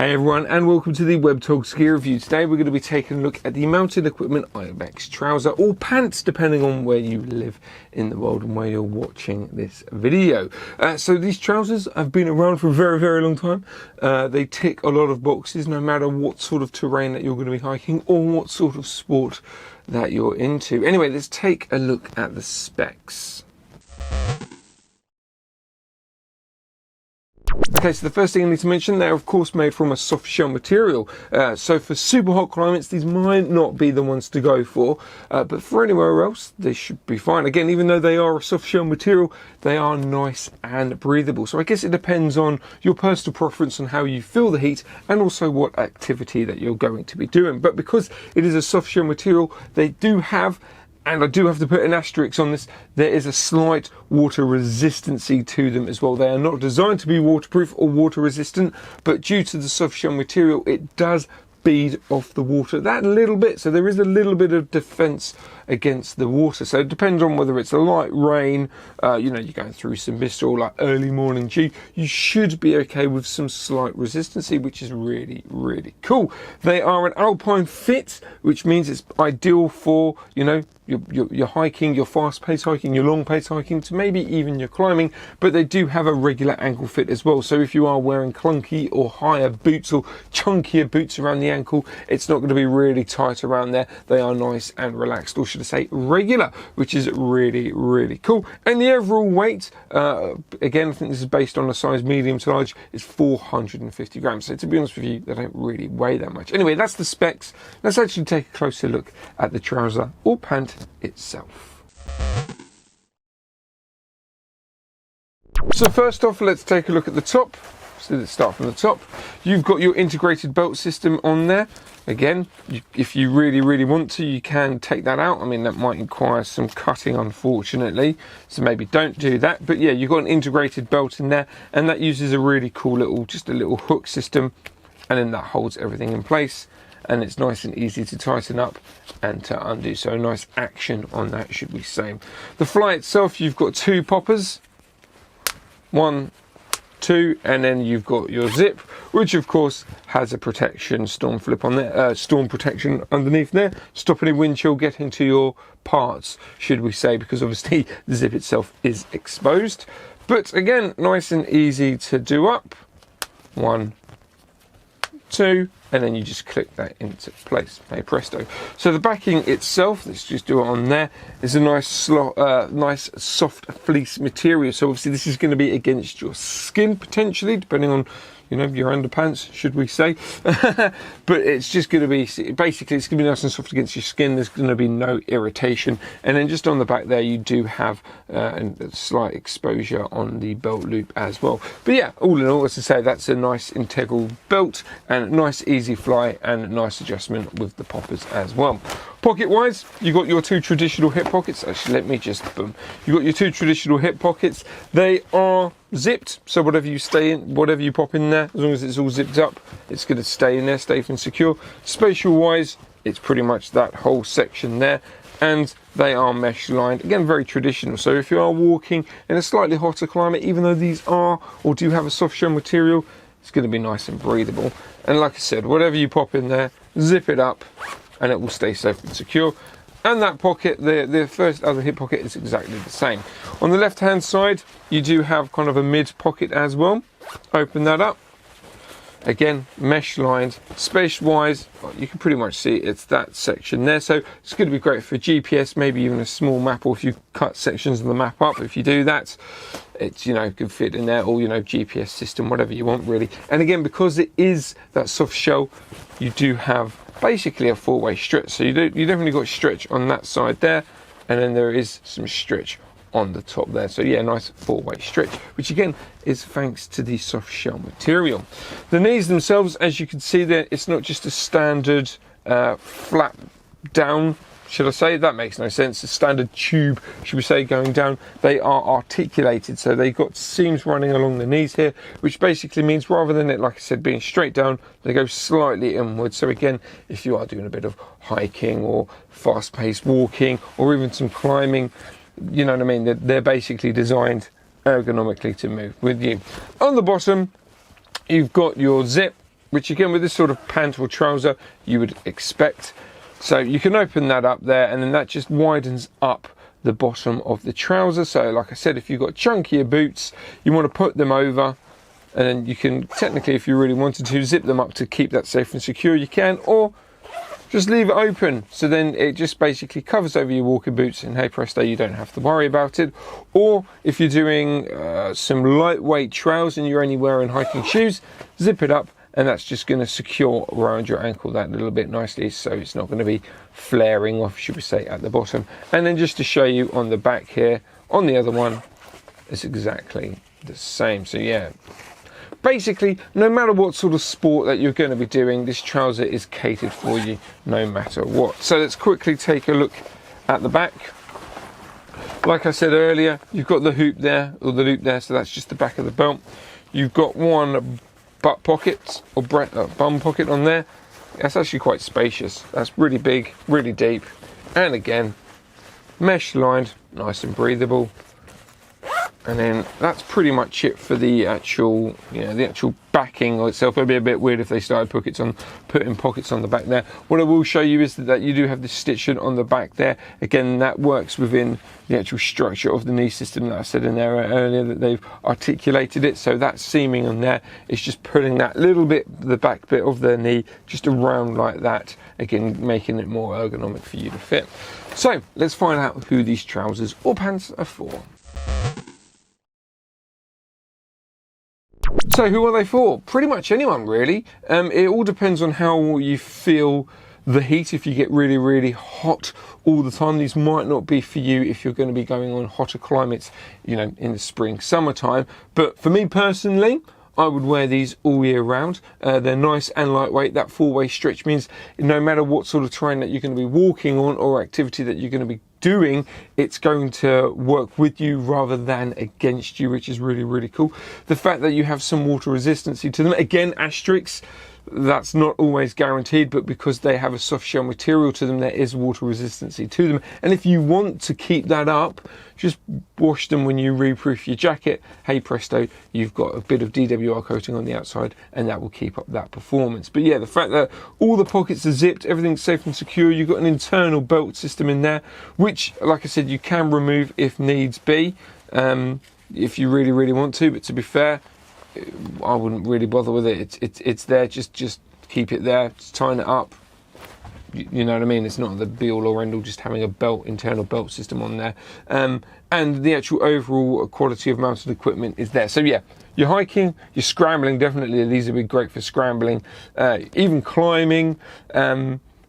Hey everyone, and welcome to the WebTalk ski review. Today we're going to be taking a look at the Mountain Equipment Ibex trouser or pants, depending on where you live in the world and where you're watching this video. So these trousers have been around for a very, very long time. They tick a lot of boxes, no matter what sort of terrain that you're going to be hiking or what sort of sport that you're into. Anyway, let's take a look at the specs. Okay, so the first thing I need to mention, they're of course made from a soft shell material. So for super hot climates, these might not be the ones to go for, but for anywhere else, they should be fine. Again, even though they are a soft shell material, they are nice and breathable. So I guess it depends on your personal preference on how you feel the heat and also what activity that you're going to be doing. But because it is a soft shell material, they do have, and I do have to put an asterisk on this, there is a slight water resistancy to them as well. They are not designed to be waterproof or water resistant, but due to the soft shell material, it does bead off the water that little bit. So there is a little bit of defense against the water. So it depends on whether it's a light rain, you're going through some mist, or like early morning dew, you should be okay with some slight resistancy, which is really, really cool. They are an alpine fit, which means it's ideal for, your hiking, your fast-paced hiking, your long-paced hiking, to maybe even your climbing, but they do have a regular ankle fit as well. So if you are wearing clunky or higher boots or chunkier boots around the ankle, it's not going to be really tight around there. They are nice and relaxed, or should I say regular, which is really, really cool. And the overall weight, again, I think this is based on a size medium to large, is 450 grams. So to be honest with you, they don't really weigh that much. Anyway, that's the specs. Let's actually take a closer look at the trouser or pant itself. So first off, let's take a look at the top. So let's start from the top. You've got your integrated belt system on there. Again, if you really, really want to, you can take that out. I mean, that might require some cutting, unfortunately, so maybe don't do that. But yeah, you've got an integrated belt in there, and that uses a really cool little hook system, and then that holds everything in place. And it's nice and easy to tighten up and to undo. So a nice action on that, should we say. The fly itself, you've got two poppers. 1, 2, and then you've got your zip, which of course has a protection storm flip on there, storm protection underneath there, stop any wind chill getting to your parts, should we say, because obviously the zip itself is exposed. But again, nice and easy to do up. 1, 2, and then you just click that into place. Hey presto. So the backing itself, let's just do it on there, is a nice nice soft fleece material. So obviously this is going to be against your skin potentially, depending on your underpants, should we say. But it's just going to be, basically it's going to be nice and soft against your skin. There's going to be no irritation. And then just on the back there, you do have a slight exposure on the belt loop as well. But yeah, all in all, as I say, that's a nice integral belt and nice easy fly and nice adjustment with the poppers as well. Pocket wise, you've got your two traditional hip pockets. Actually, let me just boom. You've got your two traditional hip pockets. They are zipped, so whatever you pop in there, as long as it's all zipped up, it's going to stay in there, safe and secure. Spatial wise, it's pretty much that whole section there, and they are mesh lined. Again, very traditional. So if you are walking in a slightly hotter climate, even though these are or do have a soft shell material, it's going to be nice and breathable. And like I said, whatever you pop in there, zip it up, and it will stay safe and secure. And that pocket, the first other hip pocket, is exactly the same. On the left hand side, you do have kind of a mid pocket as well. Open that up. Again, mesh lined. Space wise, you can pretty much see it's that section there. So it's going to be great for GPS, maybe even a small map, or if you cut sections of the map up, if you do that, it's, could fit in there, or, GPS system, whatever you want really. And again, because it is that soft shell, you do have basically a four-way stretch. So you definitely got stretch on that side there, and then there is some stretch on the top there. So yeah, nice four-way stretch, which again is thanks to the soft shell material. The knees themselves, as you can see there, it's not just a standard flat down, should I say? That makes no sense. A standard tube, should we say, going down. They are articulated, so they've got seams running along the knees here, which basically means rather than it, like I said, being straight down, they go slightly inward. So again, if you are doing a bit of hiking or fast-paced walking or even some climbing, you know what I mean, they're basically designed ergonomically to move with you. On the bottom, you've got your zip, which again with this sort of pant or trouser you would expect. So you can open that up there, and then that just widens up the bottom of the trouser. So like I said, if you've got chunkier boots, you want to put them over, and then you can technically, if you really wanted to, zip them up to keep that safe and secure, you can, or just leave it open, so then it just basically covers over your walking boots, and hey presto, you don't have to worry about it. Or if you're doing some lightweight trails and you're only wearing hiking shoes, zip it up, and that's just going to secure around your ankle that little bit nicely, so it's not going to be flaring off, should we say, at the bottom. And then just to show you on the back here, on the other one, it's exactly the same. So yeah, basically, no matter what sort of sport that you're going to be doing, this trouser is catered for you no matter what. So let's quickly take a look at the back. Like I said earlier, you've got the hoop there, or the loop there, so that's just the back of the belt. You've got one butt pocket, or bum pocket on there. That's actually quite spacious. That's really big, really deep. And again, mesh lined, nice and breathable. And then that's pretty much it for the actual, the actual backing itself. It'd be a bit weird if they started putting pockets on the back there. What I will show you is that you do have this stitching on the back there. Again, that works within the actual structure of the knee system that I said in there earlier, that they've articulated it. So that seaming on there is just putting that little bit, the back bit of the knee, just around like that. Again, making it more ergonomic for you to fit. So let's find out who these trousers or pants are for. So who are they for? Pretty much anyone, really. It all depends on how you feel the heat. If you get really, really hot all the time, these might not be for you if you're going to be going on hotter climates, in the spring, summertime. But for me personally, I would wear these all year round. They're nice and lightweight. That 4-way stretch means no matter what sort of terrain that you're going to be walking on or activity that you're going to be doing, it's going to work with you rather than against you, which is really, really cool. The fact that you have some water resistancy to them, again, asterisks, that's not always guaranteed, but because they have a soft shell material to them, there is water resistancy to them. And if you want to keep that up, just wash them when you reproof your jacket. Hey presto, you've got a bit of DWR coating on the outside, and that will keep up that performance. But yeah, the fact that all the pockets are zipped, everything's safe and secure, you've got an internal belt system in there, which, like I said, you can remove if needs be, if you really, really want to. But to be fair, I wouldn't really bother with it. It's there. Just keep it there. Just tighten it up. You know what I mean? It's not the be all or end all. Just having a internal belt system on there, and the actual overall quality of mounted equipment is there. So yeah, you're hiking, you're scrambling. Definitely, these would be great for scrambling, even climbing.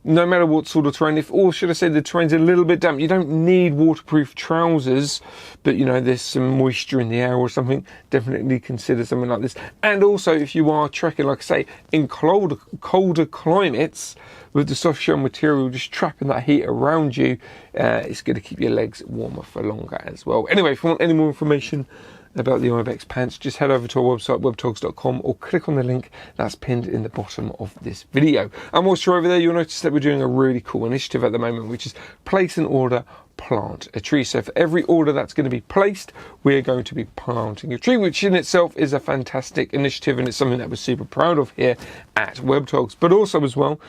No matter what sort of terrain, or should I say the terrain's a little bit damp, you don't need waterproof trousers, but there's some moisture in the air or something, definitely consider something like this. And also, if you are trekking, like I say, in colder climates, with the soft shell material just trapping that heat around you, it's going to keep your legs warmer for longer as well. Anyway, if you want any more information about the Ibex pants, just head over to our website, webtogs.com, or click on the link that's pinned in the bottom of this video. And whilst you're over there, you'll notice that we're doing a really cool initiative at the moment, which is place an order, plant a tree. So for every order that's going to be placed, we're going to be planting a tree, which in itself is a fantastic initiative, and it's something that we're super proud of here at WebTogs. But also as well,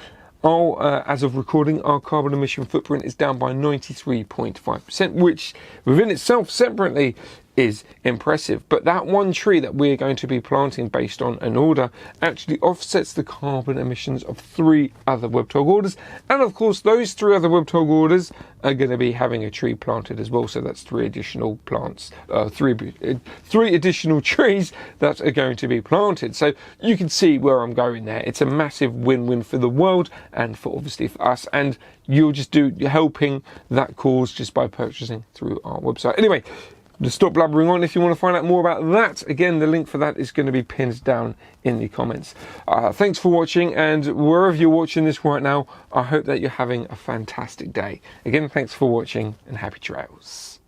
as of recording, our carbon emission footprint is down by 93.5%, which within itself separately is impressive. But that one tree that we're going to be planting based on an order actually offsets the carbon emissions of 3 other WebTog orders. And of course, those 3 other WebTog orders are going to be having a tree planted as well. So that's 3 additional plants, 3 additional trees that are going to be planted. So you can see where I'm going there. It's a massive win-win for the world and for obviously for us. And you're helping that cause just by purchasing through our website. Anyway, to stop blabbering on, if you want to find out more about that, again, the link for that is going to be pinned down in the comments. Thanks for watching, and wherever you're watching this right now, I hope that you're having a fantastic day. Again, thanks for watching, and happy trails.